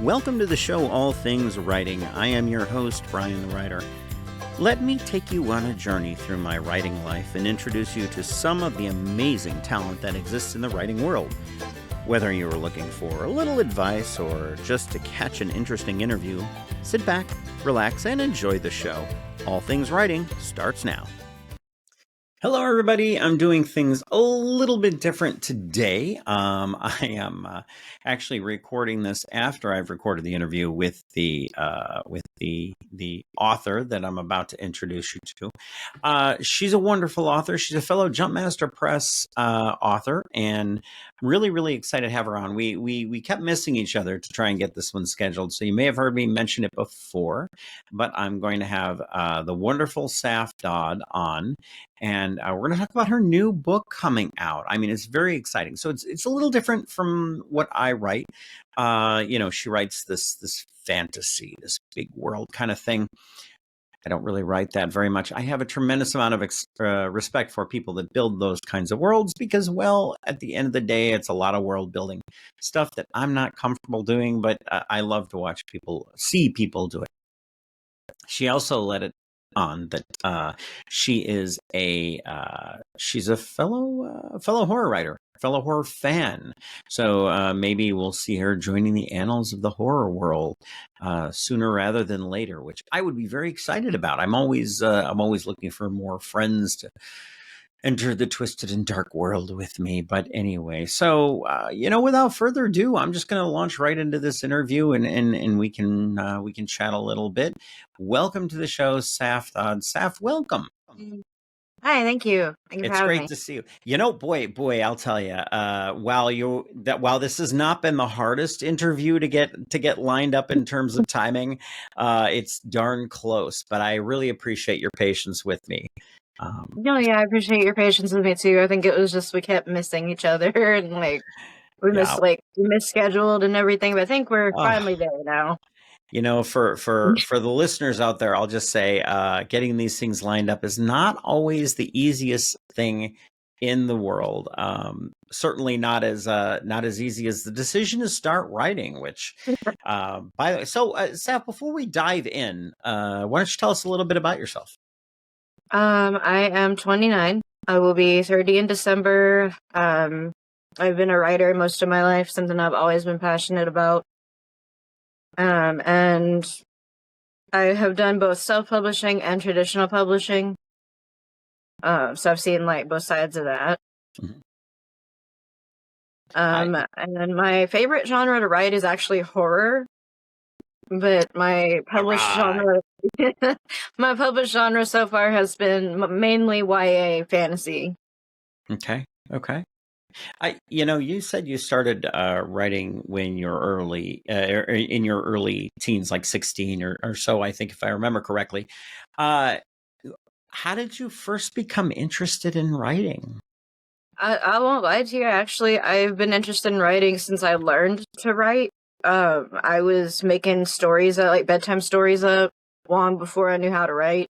Welcome to the show, All Things Writing. I am your host, Brian the Writer. Let me take you on a journey through my writing life and introduce you to some of the amazing talent that exists in the writing world. Whether you are looking for a little advice or just to catch an interesting interview, sit back, relax, and enjoy the show. All Things Writing starts now. Hello, everybody. I'm doing things a little bit different today. I am actually recording this after I've recorded the interview with the author that I'm about to introduce you to. She's a wonderful author. She's a fellow Jumpmaster Press author, and really excited to have her on. We kept missing each other to try and get this one scheduled, so you may have heard me mention it before, but I'm going to have the wonderful Saph Dodd on. And we're going to talk about her new book coming out. I mean, it's very exciting. So it's a little different from what I write. She writes this fantasy, this big world kind of thing. I don't really write that very much. I have a tremendous amount of respect for people that build those kinds of worlds because, well, at the end of the day, it's a lot of world building stuff that I'm not comfortable doing, but I love to see people do it. She also let it on that she's a fellow horror writer, fellow horror fan. So maybe we'll see her joining the annals of the horror world sooner rather than later, which I would be very excited about. I'm always looking for more friends to enter the twisted and dark world with me. But anyway, so without further ado, I'm just going to launch right into this interview, and we can chat a little bit. Welcome to the show, Saph Dodd. Saph, welcome. Hi, thank you. Thank you for having me. It's great to see you. Boy, I'll tell you. While this has not been the hardest interview to get lined up in terms of timing, it's darn close. But I really appreciate your patience with me. I appreciate your patience with me too. I think it was just we kept missing each other and we misscheduled and everything. But I think we're finally there now. For the listeners out there, I'll just say getting these things lined up is not always the easiest thing in the world. Certainly not as easy as the decision to start writing. Which, by the way, so Saph, before we dive in, why don't you tell us a little bit about yourself? I am 29. I will be 30 in December. I've been a writer most of my life, something I've always been passionate about. And I have done both self-publishing and traditional publishing. So I've seen both sides of that. Mm-hmm. And my favorite genre to write is actually horror. But my published genre so far has been mainly YA fantasy. Okay. You said you started writing when you're in your early teens, like 16 or so, I think, if I remember correctly. How did you first become interested in writing? I won't lie to you. Actually, I've been interested in writing since I learned to write. I was making stories, bedtime stories up long before I knew how to write.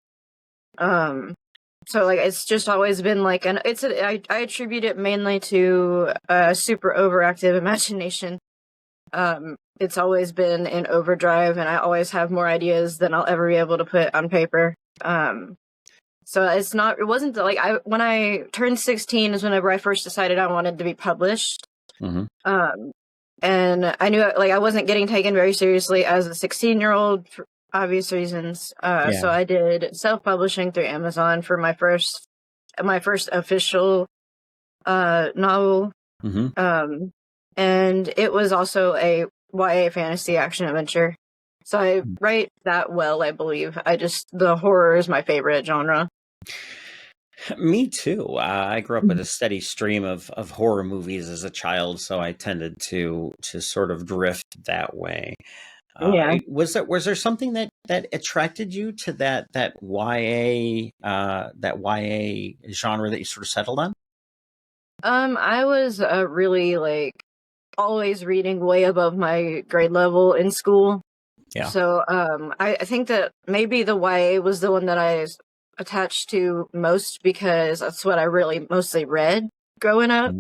So it's just always been I attribute it mainly to a super overactive imagination. It's always been in overdrive, and I always have more ideas than I'll ever be able to put on paper. So it wasn't when I turned 16 is whenever I first decided I wanted to be published. Mm-hmm. And I knew I wasn't getting taken very seriously as a 16-year-old for obvious reasons. So I did self-publishing through Amazon for my first official novel. Mm-hmm. And it was also a YA fantasy action adventure. So I write that well, I believe. The horror is my favorite genre. Me too. I grew up with a steady stream of horror movies as a child, so I tended to sort of drift that way. Was there something that attracted you to that YA genre that you sort of settled on? I was really always reading way above my grade level in school. Yeah. So I think that maybe the YA was the one that I attached to most because that's what I really mostly read growing up.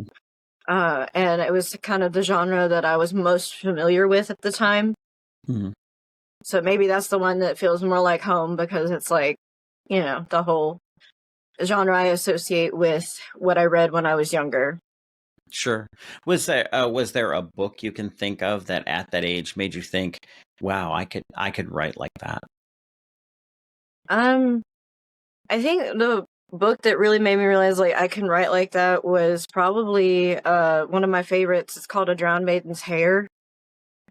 And it was kind of the genre that I was most familiar with at the time. Mhm. So maybe that's the one that feels more like home because it's like, the whole genre I associate with what I read when I was younger. Sure. Was there a book you can think of that at that age made you think, "Wow, I could write like that"? Um, I think the book that really made me realize like I can write like that was probably one of my favorites. It's called A Drowned Maiden's Hair.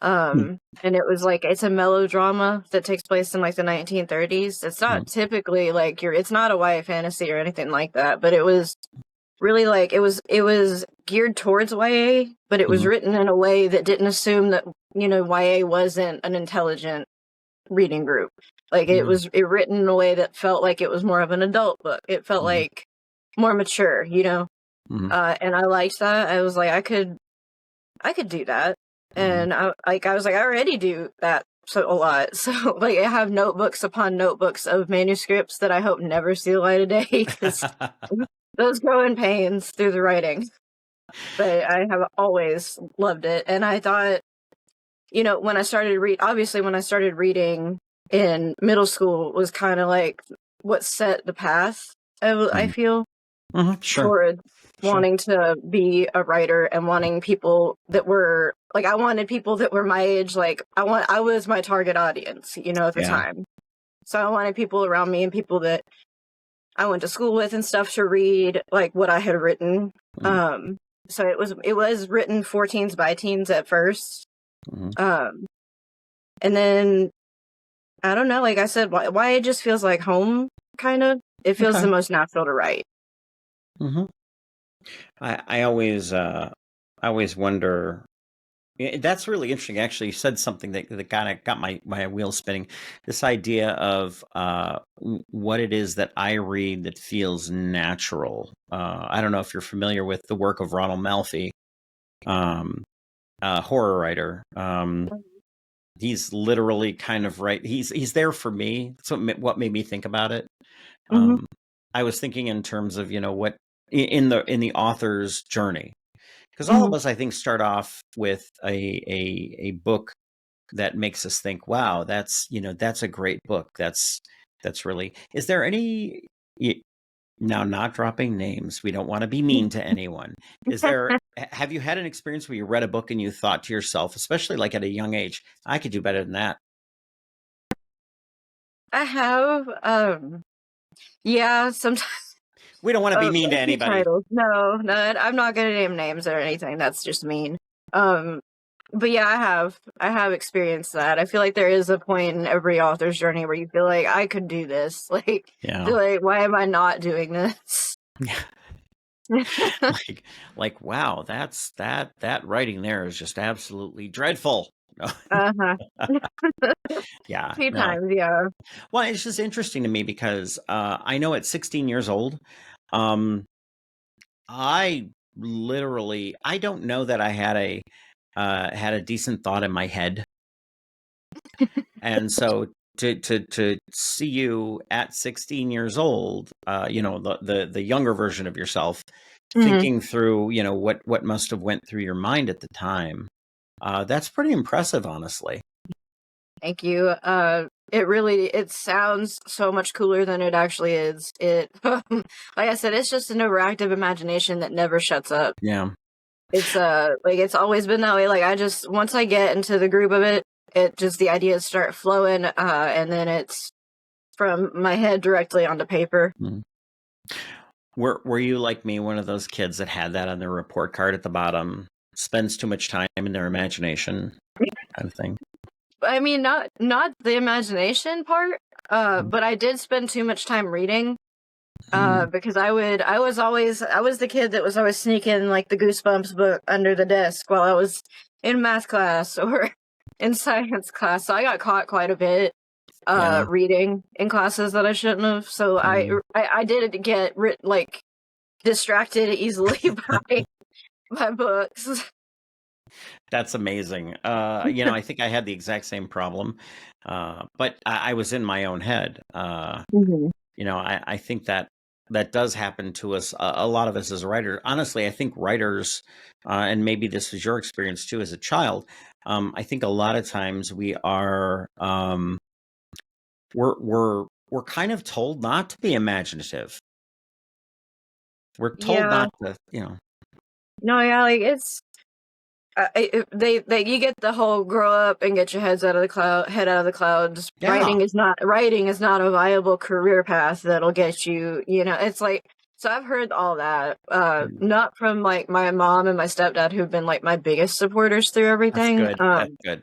Hmm. And it was like it's a melodrama that takes place in like the 1930s. It's Hmm. not typically like it's not a YA fantasy or anything like that, but it was really like it was geared towards YA, but it was Hmm. written in a way that didn't assume that, YA wasn't an intelligent reading group. Like Hmm. it written in a way that felt like it was more of an adult book. It felt Hmm. like more mature, Hmm. and I liked that. I was like, I could do that. Hmm. And I was like, I already do that so a lot. So like I have notebooks upon notebooks of manuscripts that I hope never see the light of day because those grow in pains through the writing. But I have always loved it. And I thought, when I started obviously when I started reading in middle school was kind of like what set the path, I Hmm. feel, Sure. toward Sure. wanting to be a writer and wanting people that were like I wanted people that were my age. Like I was my target audience, at the Yeah. time. So I wanted people around me and people that I went to school with and stuff to read like what I had written. Hmm. Um, so it was written for teens by teens at first. Hmm. Um, and then I don't know, like I said, why it just feels like home, kind of. It feels the Okay. most natural to write. Hmm. I always wonder. That's really interesting. Actually, you said something that kind of got my wheels spinning. This idea of what it is that I read that feels natural. I don't know if you're familiar with the work of Ronald Malfi, um, a horror writer. He's literally kind of right. He's there for me. So what made me think about it. Mm-hmm. Um, I was thinking in terms of what in the author's journey, because all Mm-hmm. of us, I think, start off with a book that makes us think, wow, that's a great book. That's really, is there any, now, not dropping names, we don't want to be mean to anyone. Have you had an experience where you read a book and you thought to yourself, especially like at a young age, I could do better than that? I have, yeah, sometimes. We don't want to be mean A to few anybody. titles. No, no, I'm not gonna name names or anything. That's just mean. Um, but yeah, I have experienced that. I feel like there is a point in every author's journey where you feel like I could do this. Like, Yeah. feel like why am I not doing this? like wow, that writing there is just absolutely dreadful. Uh-huh. Yeah, Few no. times, yeah. Well, it's just interesting to me because I know at 16 years old, um, I literally, I don't know that I had a decent thought in my head, and so to see you at 16 years old, the younger version of yourself, Hmm. thinking through, what must have went through your mind at the time, that's pretty impressive, honestly. Thank you. It sounds so much cooler than it actually is. Like I said, it's just an overactive imagination that never shuts up. Yeah. It's like it's always been that way. Like I just once I get into the groove of it, the ideas start flowing, and then it's from my head directly onto paper. Mm. Were you like me, one of those kids that had that on their report card at the bottom? Spends too much time in their imagination, kind of thing. I mean, not the imagination part, Mm. but I did spend too much time reading. Mm. Because I was the kid that was always sneaking like the Goosebumps book under the desk while I was in math class or in science class. So I got caught quite a bit Yeah. reading in classes that I shouldn't have. So I Mm. I, I did get like distracted easily by books. That's amazing. I think I had the exact same problem, but I was in my own head. Mhm. I think that does happen to us, a lot of us as writers. Honestly, I think writers, and maybe this was your experience too as a child, I think a lot of times we are we're kind of told not to be imaginative. We're told Yeah. not to, No, yeah, like it's they you get the whole grow up and get your head out of the clouds. yeah. Writing is not a viable career path that'll get you, it's like, so I've heard all that, not from like my mom and my stepdad who've been like my biggest supporters through That's everything. good. That's good.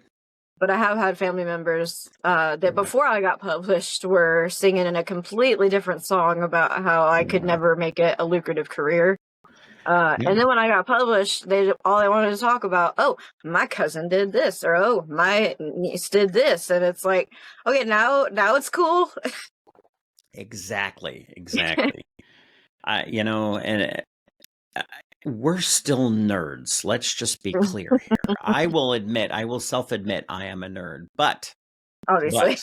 But I have had family members that before I got published were singing in a completely different song about how I could never make it a lucrative career. And then when I got published, all they wanted to talk about, oh, my cousin did this, or oh, my niece did this, and it's like, okay, now it's cool. Exactly. And we're still nerds. Let's just be clear here. I will self-admit I am a nerd, but Obviously.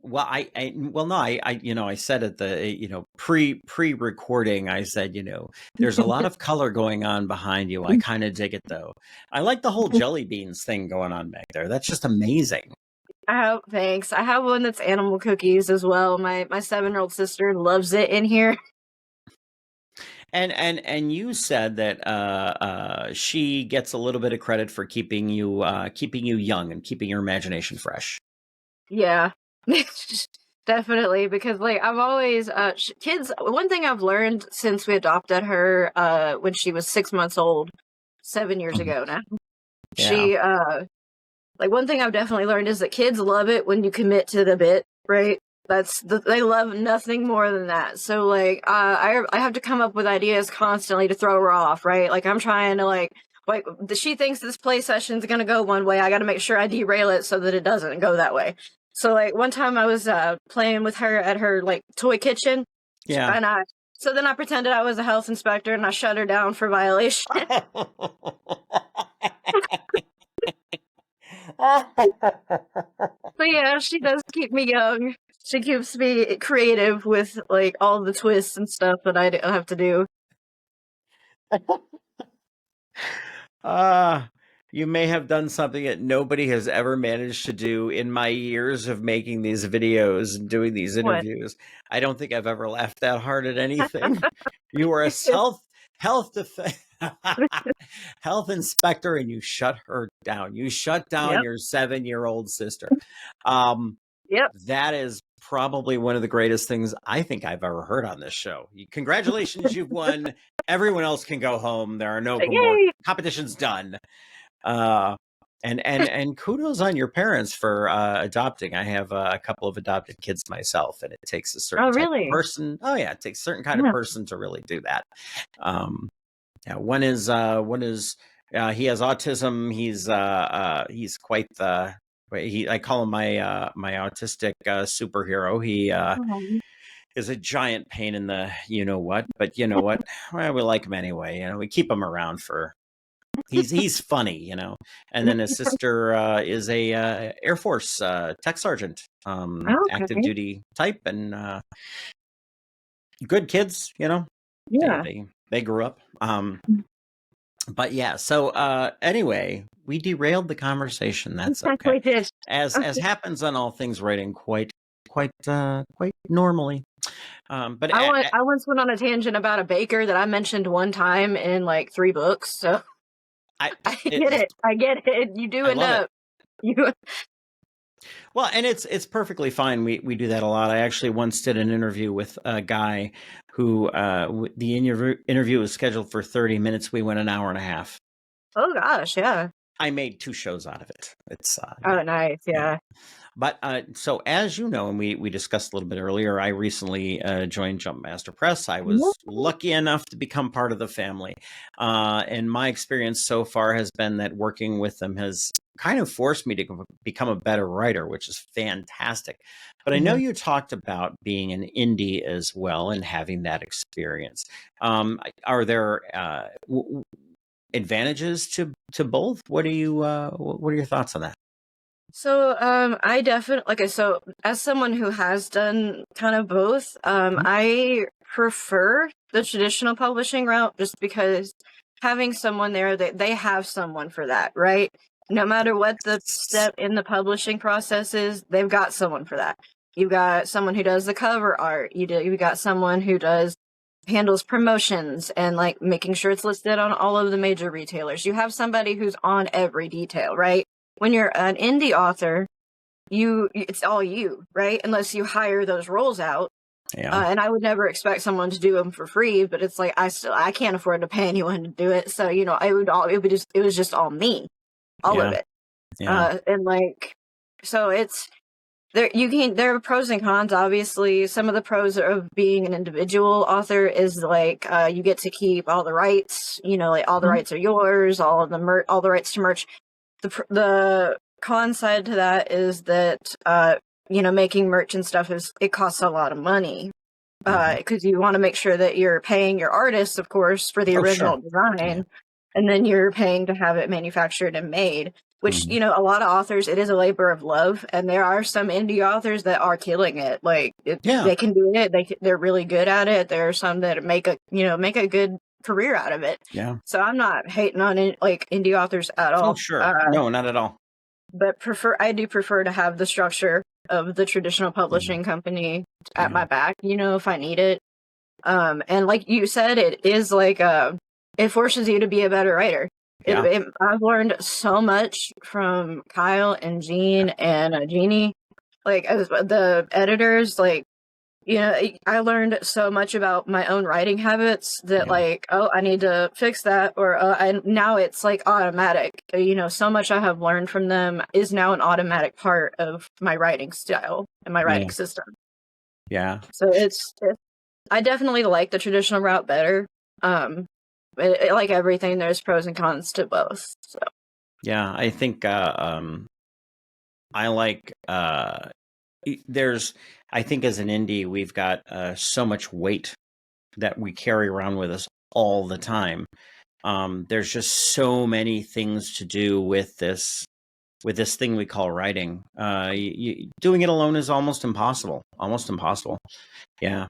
well, I said at the, pre-recording, I said, there's a lot of color going on behind you. I kind of dig it though. I like the whole jelly beans thing going on back there. That's just amazing. Thanks. I have one that's animal cookies as well. My 7-year-old sister loves it in here. And you said that she gets a little bit of credit for keeping you young and keeping your imagination fresh. Yeah, definitely. Because like I've always kids. One thing I've learned since we adopted her when she was 6 months old, 7 years ago now. Yeah. She like one thing I've definitely learned is that kids love it when you commit to the bit, right? They love nothing more than that. So like I have to come up with ideas constantly to throw her off, right? Like I'm trying to like she thinks this play session's gonna go one way. I got to make sure I derail it so that it doesn't go that way. So like one time I was playing with her at her like toy kitchen. Yeah. And so then I pretended I was a health inspector and I shut her down for violation. But yeah, she does keep me young. She keeps me creative with like all the twists and stuff that I have to do. You may have done something that nobody has ever managed to do in my years of making these videos and doing these interviews. What? I don't think I've ever laughed that hard at anything. You were a health inspector and you shut her down. You shut down your 7-year-old sister. Yep. That is probably one of the greatest things I think I've ever heard on this show. Congratulations, you've won. Everyone else can go home. There are no more competitions done. And kudos on your parents for adopting. I have a couple of adopted kids myself, and it takes a certain type of person. Oh yeah, it takes a certain kind of person to really do that. One is he has autism. He's quite the I call him my autistic superhero. He is a giant pain in the what, but you know what? Well, we like him anyway. We keep him around for. He's funny, And then his sister is a Air Force tech sergeant, active duty type, and good kids, Yeah, they grew up. But yeah, so anyway, we derailed the conversation. That's okay. We did. As happens on all things writing, quite normally. But I once went on a tangent about a baker that I mentioned one time in like 3 books. So I get it. I get it. You do end up. Well, and it's perfectly fine. We do that a lot. I actually once did an interview with a guy who the interview was scheduled for 30 minutes. We went an hour and a half. Oh gosh, yeah. I made 2 shows out of it. It's nice, yeah. But so as you know, and we discussed a little bit earlier, I recently joined Jumpmaster Press. I was lucky enough to become part of the family. And my experience so far has been that working with them has kind of forced me to become a better writer, which is fantastic. But I know you talked about being an indie as well and having that experience. Are there advantages to both? What are your thoughts on that? So I definitely so as someone who has done kind of both, I prefer the traditional publishing route just because having someone there, they have someone for that, right? No matter what the step in the publishing process is, they've got someone for that. You've got someone who does the cover art. You've got someone who handles promotions and like making sure it's listed on all of the major retailers. You have somebody who's on every detail, right? When you're an indie author, it's all you, right? Unless you hire those roles out. Yeah. And I would never expect someone to do them for free, but it's like I can't afford to pay anyone to do it. So, it was just all me. All of it. Yeah. And like, so it's there are pros and cons. Obviously, some of the pros of being an individual author is like, you get to keep all the rights, like all the rights are yours, all the rights to merch. The con side to that is that, making merch and stuff it costs a lot of money. Because you want to make sure that you're paying your artists, of course, for the original design, and then you're paying to have it manufactured and made, which, a lot of authors, it is a labor of love, and there are some indie authors that are killing it. Like, they can do it. They're really good at it. There are some that make a good career out of it. Yeah. So I'm not hating on indie authors at all. Oh, sure. No, not at all. But I do prefer to have the structure of the traditional publishing company at my back, if I need it. And like you said, it is like, it forces you to be a better writer. I've learned so much from Kyle and Jean and Jeannie, like as the editors, like, I learned so much about my own writing habits that like, oh, I need to fix that, or now it's like automatic. So much I have learned from them is now an automatic part of my writing style and my writing system. Yeah. So I definitely like the traditional route better. Like everything, there's pros and cons to both. So yeah, I think I like I think as an indie, we've got so much weight that we carry around with us all the time. There's just so many things to do with this thing we call writing. Doing it alone is almost impossible. Yeah,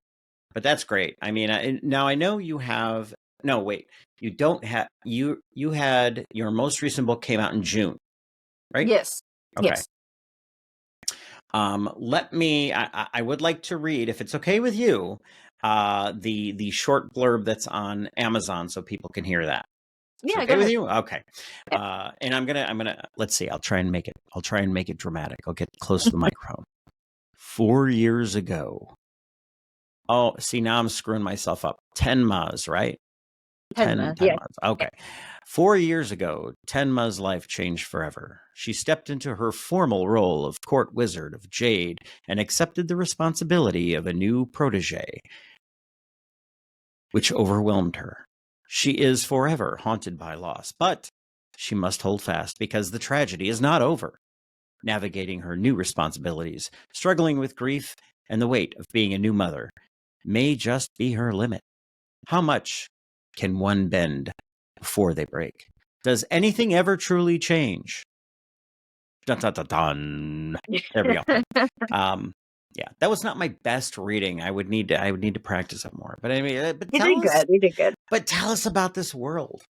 but that's great. I mean, now I know you have. No, wait. You don't have. You had your most recent book came out in June, right? Yes. Okay. Yes. Let me. I would like to read, if it's okay with you, the short blurb that's on Amazon, so people can hear that. Yeah. Okay with you? Okay. And I'm gonna. Let's see. I'll try and make it dramatic. I'll get close to the microphone. 4 years ago. Oh, see, now I'm screwing myself up. Tenma's, right? 10 yeah. months. Okay. 4 years ago, Tenma's life changed forever. She stepped into her formal role of court wizard of Jade and accepted the responsibility of a new protege, which overwhelmed her. She is forever haunted by loss, but she must hold fast because the tragedy is not over. Navigating her new responsibilities, struggling with grief and the weight of being a new mother may just be her limit. How much can one bend before they break? Does anything ever truly change? Dun, dun, dun, dun. There we go. Yeah, that was not my best reading. I would need to practice it more. But anyway, You did good. But tell us about this world.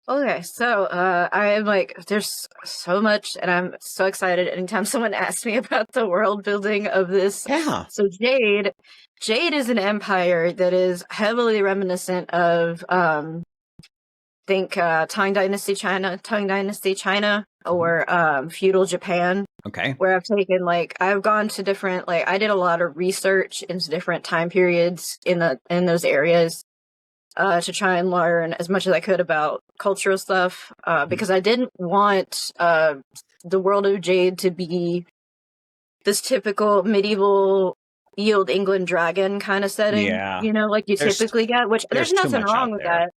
Okay, so I am like, there's so much, and I'm so excited anytime someone asks me about the world building of this. Yeah. So Jade is an empire that is heavily reminiscent of, think Tang Dynasty China, or feudal Japan. Okay. Where I've gone to different, like, I did a lot of research into different time periods in those areas. To try and learn as much as I could about cultural stuff, because I didn't want the world of Jade to be this typical medieval Old England dragon kind of setting, Yeah. Like you typically get, which there's nothing wrong with that.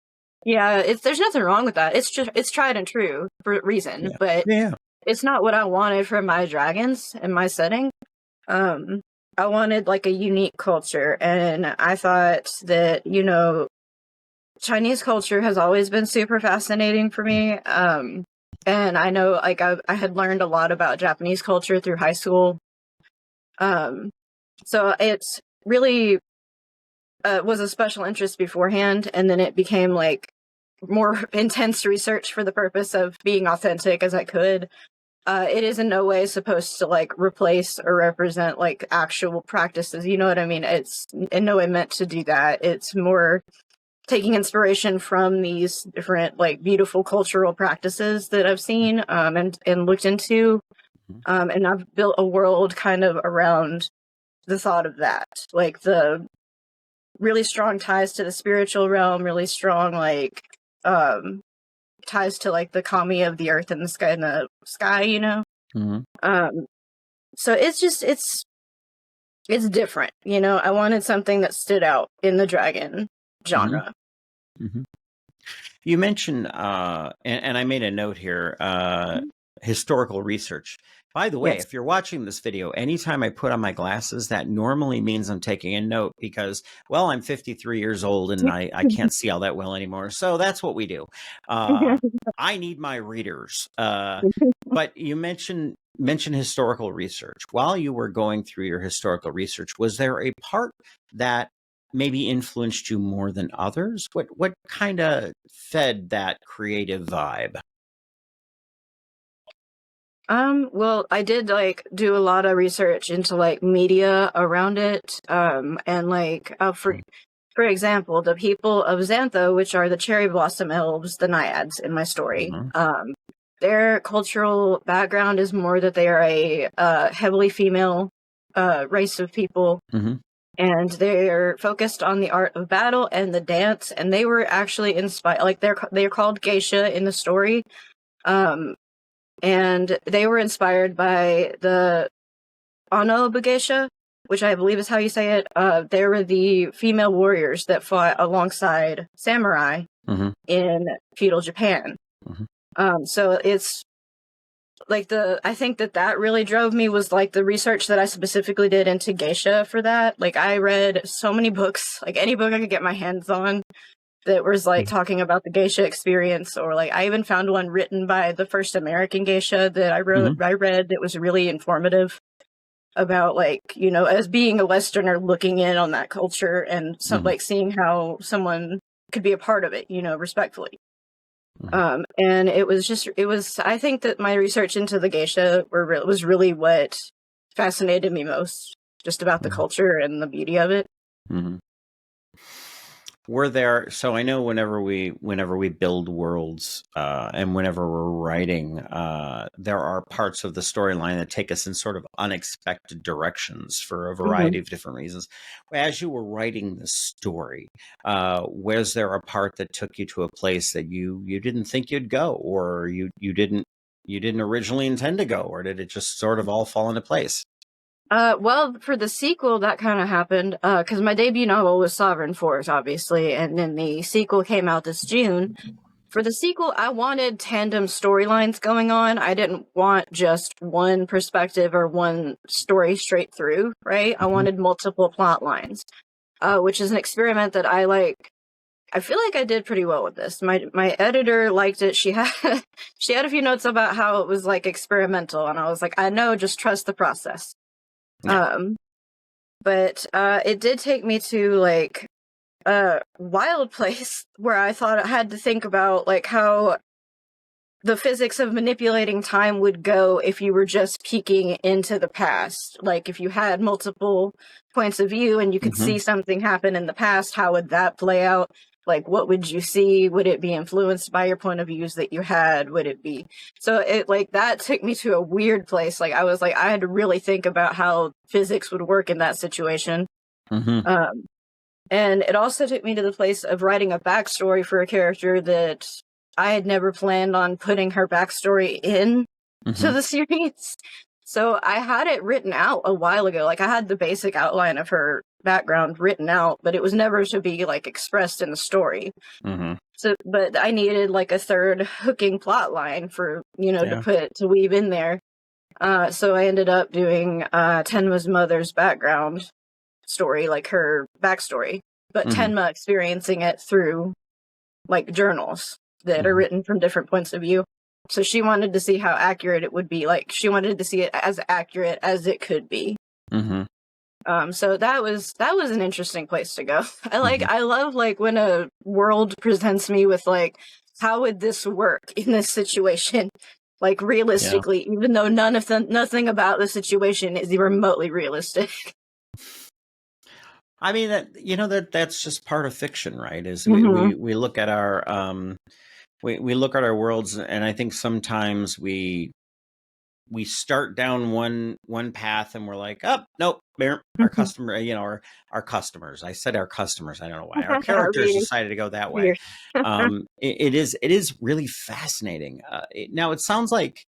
Yeah, there's nothing wrong with that. It's tried and true for a reason, but it's not what I wanted for my dragons and my setting. I wanted like a unique culture, and I thought that, Chinese culture has always been super fascinating for me. And I know, like, I had learned a lot about Japanese culture through high school. So it's really was a special interest beforehand, and then it became like more intense research for the purpose of being authentic as I could. It is in no way supposed to like replace or represent like actual practices. You know what I mean? It's in no way meant to do that. It's more taking inspiration from these different like beautiful cultural practices that I've seen and looked into. And I've built a world kind of around the thought of that, like the really strong ties to the spiritual realm, really strong like ties to like the kami of the earth and the sky, you know. So it's just it's different, you know. I wanted something that stood out in the dragon genre. You mentioned and I made a note here, historical research. By the way, Yes. if you're watching this video, anytime I put on my glasses, that normally means I'm taking a note because, well, I'm 53 years old and I can't see all that well anymore. So that's what we do. I need my readers. But you mentioned historical research. While you were going through your historical research, was there a part that maybe influenced you more than others? What kind of fed that creative vibe? Well, I did like do a lot of research into like media around it. And like for example, the people of Xantho, which are the cherry blossom elves, the naiads in my story, their cultural background is more that they are a heavily female race of people. And they're focused on the art of battle and the dance, and they were actually inspired. Like they're called geisha in the story, and they were inspired by the Ano geisha, which I believe is how you say it. They were the female warriors that fought alongside samurai in feudal Japan. So it's like I think that really drove me was like the research that I specifically did into geisha for that. Like I read so many books, like any book I could get my hands on that was like talking about the geisha experience, or like I even found one written by the first American geisha that I read that was really informative about like, you know, as being a Westerner looking in on that culture and like seeing how someone could be a part of it, you know, respectfully. And it was I think that my research into the geisha was really what fascinated me most, just about the culture and the beauty of it. Were there, so I know whenever we build worlds and whenever we're writing, there are parts of the storyline that take us in sort of unexpected directions for a variety of different reasons. As you were writing the story, was there a part that took you to a place that you didn't think you'd go, or you didn't originally intend to go, or did it just sort of all fall into place? Well, for the sequel, that kind of happened, because my debut novel was Sovereign Force, obviously, and then the sequel came out this June. For the sequel, I wanted tandem storylines going on. I didn't want just one perspective or one story straight through, right? I wanted multiple plot lines, which is an experiment that I like. I feel like I did pretty well with this. My editor liked it. She had a few notes about how it was like experimental, and I was like, I know, just trust the process. But it did take me to like a wild place where I thought I had to think about like how the physics of manipulating time would go if you were just peeking into the past. Like if you had multiple points of view and you could see something happen in the past, how would that play out? Like, what would you see? Would it be influenced by your point of views that you had? Would it be? So it like that took me to a weird place. Like I was like, I had to really think about how physics would work in that situation. And it also took me to the place of writing a backstory for a character that I had never planned on putting her backstory in to the series. So I had it written out a while ago. Like I had the basic outline of her background written out, but it was never to be like expressed in the story. So, but I needed like a third hooking plot line for, you know, to weave in there. So I ended up doing Tenma's mother's background story, like her backstory, but Tenma experiencing it through like journals that are written from different points of view. So she wanted to see how accurate it would be. Like she wanted to see it as accurate as it could be. So that was an interesting place to go. Mhm. I love like when a world presents me with like, how would this work in this situation? Like Yeah. realistically, even though nothing about the situation is remotely realistic. I mean that's just part of fiction, right? Is Hmm. we look at our we look at our worlds, and I think sometimes we start down one path and we're like, oh nope, our customer, our customers. I said our customers. I don't know why. Our Yeah, characters decided to go that way. readers. It is really fascinating. Now it sounds like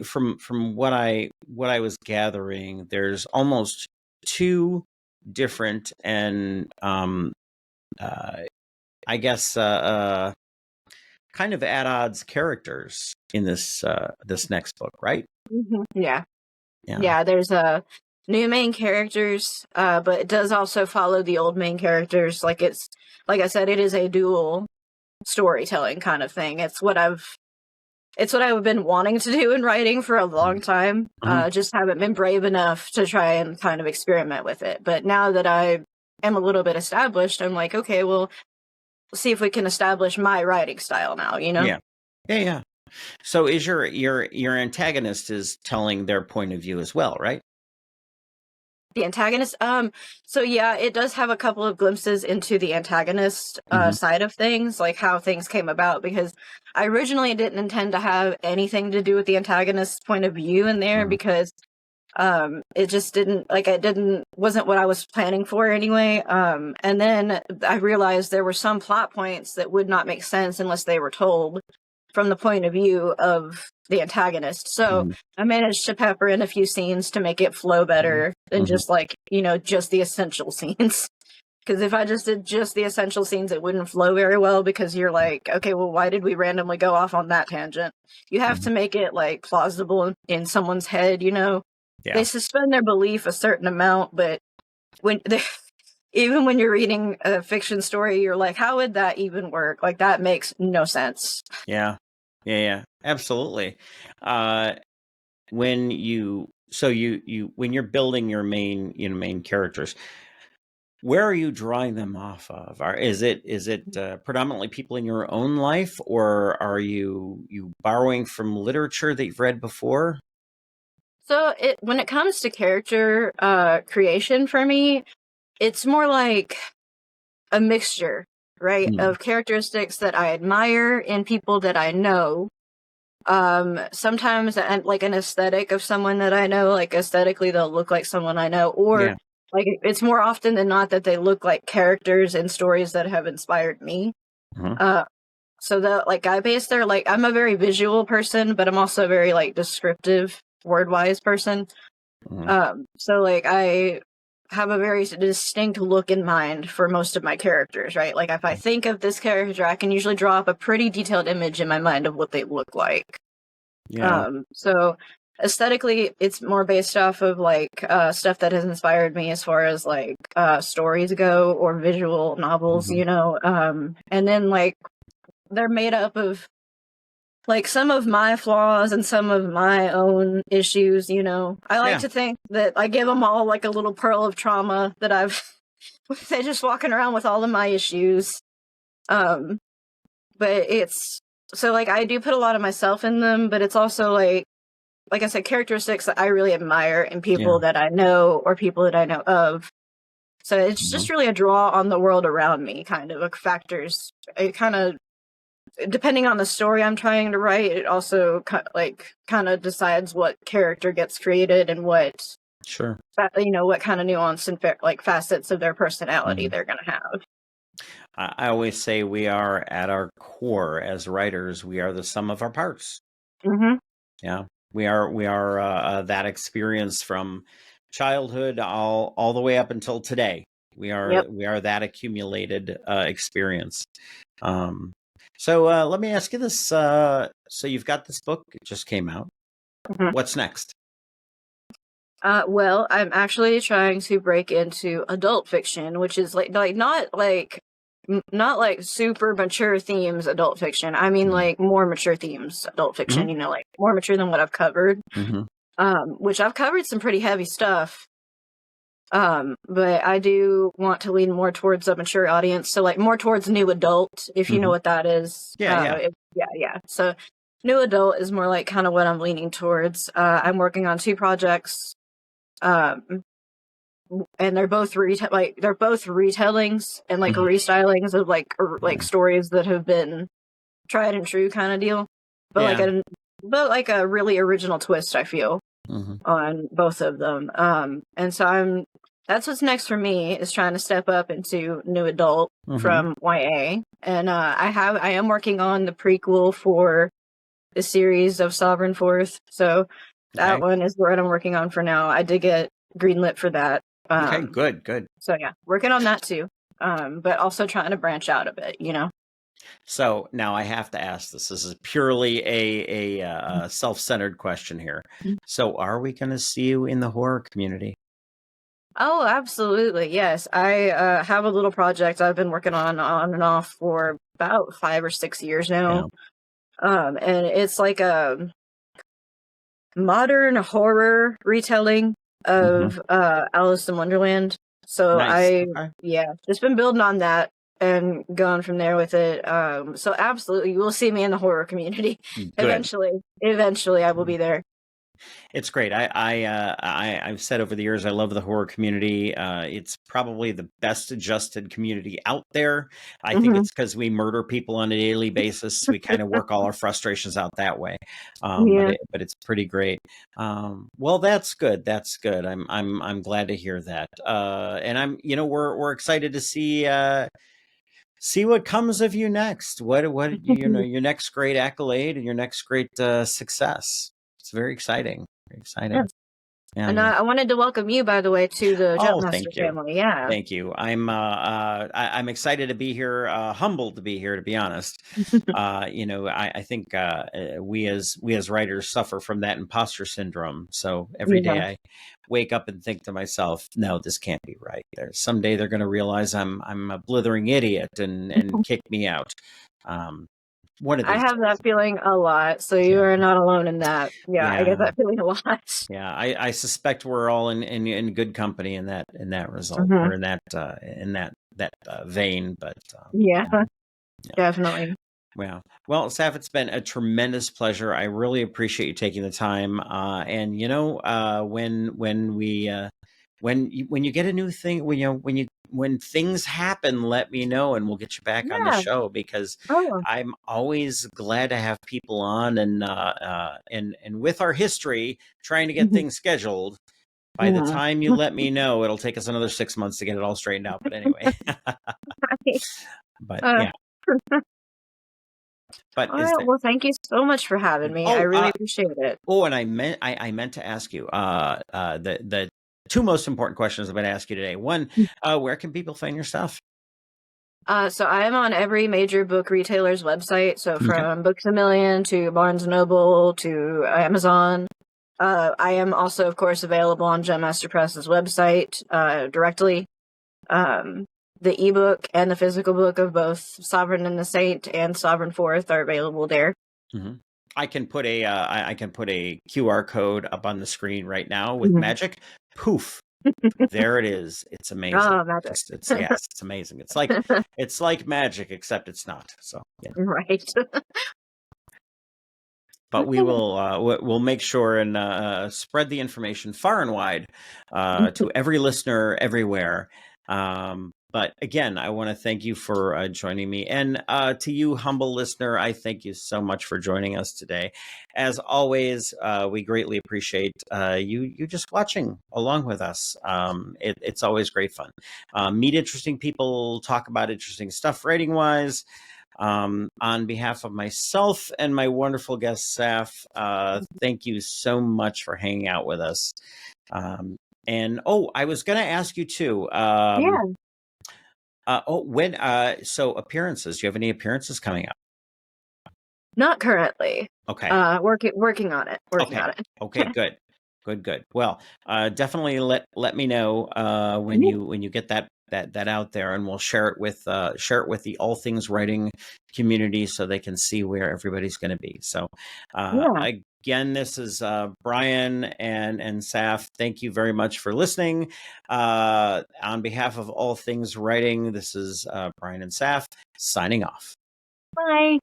from what I was gathering, there's almost two different and uh, I guess kind of at odds characters in this next book, right? Yeah. Yeah. Yeah, there's new main characters, but it does also follow the old main characters. Like I said, it is a dual storytelling kind of thing. It's what I've been wanting to do in writing for a long time. Mhm. Just haven't been brave enough to try and kind of experiment with it. But now that I am a little bit established, I'm like, okay, well, see if we can establish my writing style now, you know? Yeah. Yeah, yeah. So is your antagonist is telling their point of view as well, right? The antagonist. So yeah, it does have a couple of glimpses into the antagonist Hmm. side of things, like how things came about, because I originally didn't intend to have anything to do with the antagonist's point of view in there Hmm. because it just didn't like it didn't wasn't what I was planning for anyway. And then I realized there were some plot points that would not make sense unless they were told from the point of view of the antagonist. So Hmm. I managed to pepper in a few scenes to make it flow better than Hmm. just like, just the essential scenes. Because if I just did just the essential scenes, it wouldn't flow very well because you're like, okay, well, why did we randomly go off on that tangent? You have Hmm. to make it like plausible in someone's head, you know? They Yeah. suspend their belief a certain amount, but when they, even when you're reading a fiction story, you're like, how would that even work? Like, that makes no sense. Yeah. Yeah. Yeah. Absolutely. Uh, when you so you when you're building your main characters, where are you drawing them off of? Is it predominantly people in your own life, or are you borrowing from literature that you've read before? So when it comes to character creation for me, it's more like a mixture, right, Mm. of characteristics that I admire in people that I know. Sometimes and like an aesthetic of someone that I know, like aesthetically they'll look like someone I know, or Yeah. like it's more often than not that they look like characters in stories that have inspired me. Mhm. Uh, so that like I base their like I'm a very visual person, but I'm also a very like descriptive, word wise person. Mhm. So like I have a very distinct look in mind for most of my characters, right? Like if I think of this character, I can usually draw up a pretty detailed image in my mind of what they look like. Yeah. So aesthetically, it's more based off of like stuff that has inspired me as far as like stories go or visual novels, Mhm. and then like they're made up of like some of my flaws and some of my own issues. I like Yeah. to think that I give them all like a little pearl of trauma that I've they're just walking around with all of my issues. Um, but it's so like I do put a lot of myself in them, but it's also like I said, characteristics that I really admire in Yeah. people that I know or people that I know of. So it's Mhm. just really a draw on the world around me, kind of like factors. It kind of depending on the story I'm trying to write, it also kind of decides what character gets created and Sure. what kind of nuance and like facets of their personality Mhm. they're gonna have. I always say we are at our core as writers, we are the sum of our parts. Hmm. Yeah. We are that experience from childhood all the way up until today. We are Yep. we are that accumulated experience. Um, so let me ask you this. So you've got this book, it just came out. Hmm. What's next? Well, I'm actually trying to break into adult fiction, which is not like super mature themes adult fiction. I mean Mhm. like more mature themes adult fiction, Mhm. like more mature than what I've covered. Mhm. Which I've covered some pretty heavy stuff. But I do want to lean more towards a mature audience, so like more towards new adult, if you know what that is. Yeah. Yeah. So new adult is more like kind of what I'm leaning towards. I'm working on 2 projects, um, and they're both retellings and like Mhm. restylings of like stories that have been tried and true kind of deal, but Yeah. like a really original twist, I feel, Mhm. on both of them. And so that's what's next for me, is trying to step up into new adult Mhm. from YA. And I am working on the prequel for the series of Sovereign Fourth. So that Okay. one is what I'm working on for now. I did get greenlit for that. Okay. Good. So yeah, working on that too. But also trying to branch out a bit, you know. So now I have to ask this. This is purely a self-centered question here. So are we going to see you in the horror community? Oh, absolutely. Yes. I have a little project I've been working on and off for about 5 or 6 years Yeah. now. And it's like a modern horror retelling Mhm. of Alice in Wonderland. So Nice. Okay. yeah, just been building on that and going from there with it. So absolutely, you will see me in the horror community Good. eventually. Eventually, I will be there. It's great. I've said over the years I love the horror community. It's probably the best adjusted community out there. I think Hmm. it's because we murder people on a daily basis. We kind of work all our frustrations out that way. Yeah. But it's pretty great. Well, that's good. That's good. I'm glad to hear that. And we're excited to see what comes of you next. What your next great accolade and your next great success. It's very exciting. Very exciting. Yes. Yeah, And yeah. I wanted to welcome you, by the way, to the Oh, Jumpmaster thank you. family. Yeah. Thank you. I'm excited to be here, humbled to be here, to be honest. I think we as writers suffer from that imposter syndrome. So every day Yeah. I wake up and think to myself, no, this can't be right. Someday they're gonna realize I'm a blithering idiot and kick me out. Um, one of I these have that days. feeling a lot, so you Yeah. are not alone in that. Yeah, I get Yeah. that feeling a lot. Yeah, I suspect we're all in good company in that result, Hmm. or in that vein. But Yeah, yeah, yeah. definitely. Well, Saph, it's been a tremendous pleasure. I really appreciate you taking the time. And when you get a new thing, when things happen, let me know, and we'll get you back on the Yeah. show, because Oh. I'm always glad to have people on, and with our history trying to get Mhm. things scheduled. By the Mhm. time you let me know, it'll take us another 6 months to get it all straightened out. But anyway, but Uh, yeah, but all is right. there? Well, thank you so much for having me. I Oh, really appreciate it. and I meant to ask you the two most important questions I'm going to ask you today. One, where can people find your stuff? So I am on every major book retailer's website. So Okay. from Books a Million to Barnes and Noble to Amazon. I am also, of course, available on Jumpmaster Press's website directly. Um, the ebook and the physical book of both Sovereign and the Saint and Sovereign Fourth are available there. hmm I can put a QR code up on the screen right now with Mhm. magic. Poof. There it is. It's amazing. Oh, magic. It's amazing. It's like magic, except it's not. So yeah. Right. But we'll make sure and spread the information far and wide to every listener everywhere. But again, I want to thank you for joining me, and to you, humble listener, I thank you so much for joining us today. As always, we greatly appreciate you just watching along with us. It's always great fun. Meet interesting people, talk about interesting stuff, writing wise. On behalf of myself and my wonderful guest, Saph, thank you so much for hanging out with us. And I was going to ask you too. Yeah, So appearances. Do you have any appearances coming up? not currently. Okay. Working on it. Working Okay. on it. Okay. Good. Good. Good. Well, definitely let me know when Mhm. you get that out there, and we'll share it with the all things writing community so they can see where everybody's going to be. So, Yeah. Again, this is Brian and Saph. Thank you very much for listening. On behalf of All Things Writing, this is Brian and Saph signing off. Bye.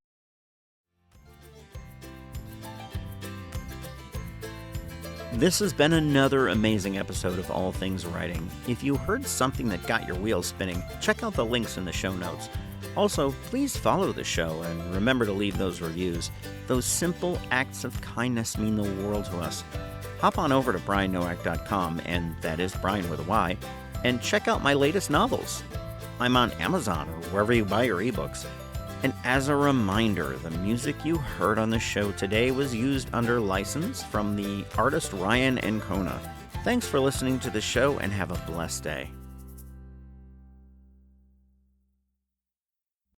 This has been another amazing episode of All Things Writing. If you heard something that got your wheels spinning, check out the links in the show notes. Also, please follow the show and remember to leave those reviews. Those simple acts of kindness mean the world to us. Hop on over to briannowak.com, and that is Brian with a Y, and check out my latest novels. I'm on Amazon or wherever you buy your ebooks. And as a reminder, the music you heard on the show today was used under license from the artist Ryan Ancona. Thanks for listening to the show and have a blessed day.